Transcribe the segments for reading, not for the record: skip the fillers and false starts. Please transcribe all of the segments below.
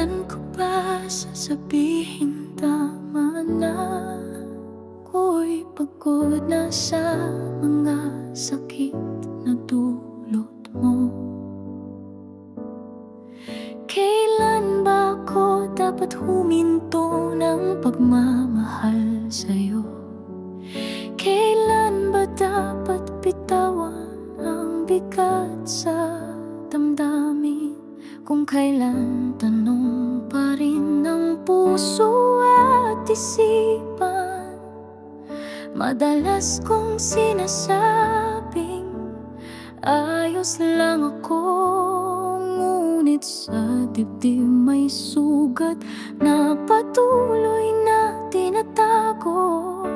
Kailan ko ba sasabihin tama na? Ako'y pagod na sa mga sakit na dulot mo. Kailan ba ako dapat huminto ng pagmamahal sa'yo? Kailan ba dapat bitawan ang bigat sa damdamin? Kung kailan tanong pa rin ng puso at isipan, madalas kong sinasabing ayos lang ako, ngunit sa dibdib may sugat na patuloy na tinatago.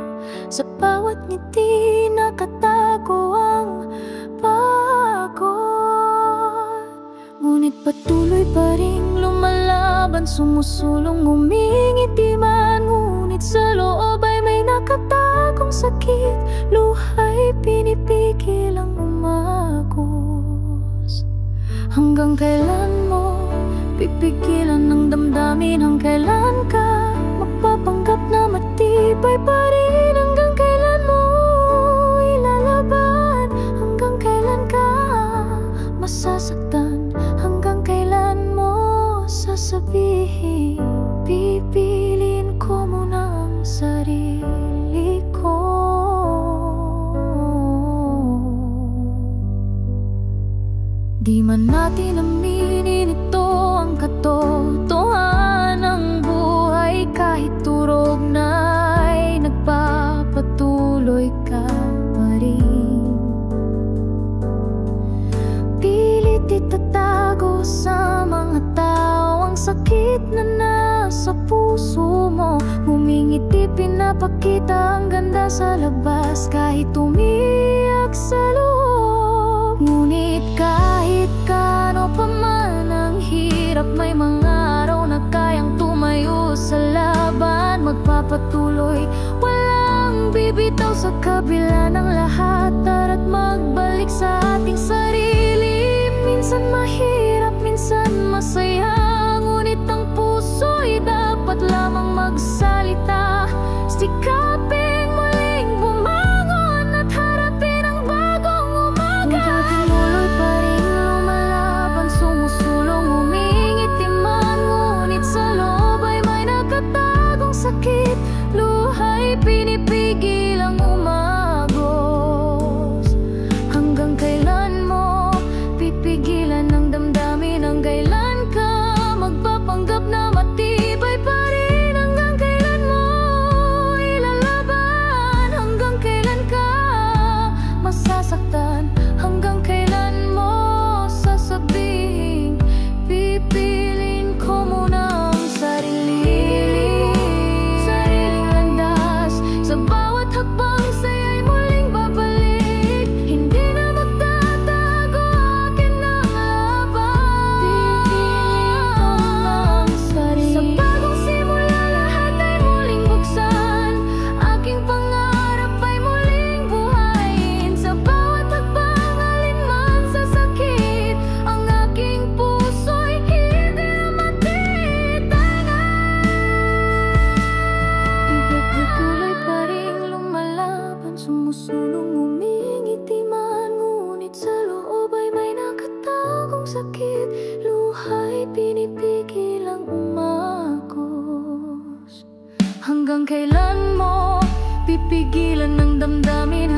Sa bawat ngiti nakatago ang pagod, ngunit patuloy pa rin lumalaban, sumusulong, ngumingiti man, ngunit sa loob ay may nakatagong sakit. Luha'y pinipigil ang umagos. Hanggang kailan mo pipigilan ng damdamin? Hanggang kailan ka magpapanggap na matibay pa rin? Hanggang kailan mo ilalaban? Hanggang kailan ka masasaktan? Hanggang kailan mo sasabihin pipiliin ko muna ang sarili ko? Di man natin aminin ito ang katotohanan ng buhay, kahit turog na'y nagpapatuloy ka pa rin. Pilit itatago sa mga tao ang sakit na nasa puso mo. Humingiti, pinapakita ang ganda sa labas, kahit umiyak sa loob. Ngunit kahit kano pa man ang hirap, may mga araw na kayang tumayo sa laban. Magpapatuloy, walang bibitaw sa kabila ng lahat. Tara't magbalik sa ating sarili. Minsan mahirap, minsan masaya, ngunit ang puso'y dapat lamang magsalita. Sikaping muling bumangon at harapin ang bagong umaga. Patuloy pa rin lumalaban, sumusulong, humingiti man, ngunit sa loob ay may nakatagong sakit. Luha'y pinipigil ang umagos. Hanggang kailan mo pipigilan ng damdamin? Hanggang kailan ka magpapanggap na matibay pa rin? Hanggang kailan mo ilalaban? Hanggang kailan ka masasaktan? Hanggang kailan mo sasabihin pipiliin ko muna ang sariling landas? Sa bawat hakbang sa'yo'y muling babalik, hindi na magtatago akin ang laban. Pipiliin ko muna ang sarili. Sa bagong simula lahat ay muling buksan, aking pangarap ay muling buhayin. Sa bawat hakbang alinman sa sakit, ang aking puso'y hindi na matitangan. Patuloy pa rin lumalaban, sumusulong, ngumingiti man, ngunit sa loob ay may nakatagong sakit. Luha'y pinipigil ang umagos. Hanggang kailan mo pipigilan ng damdamin?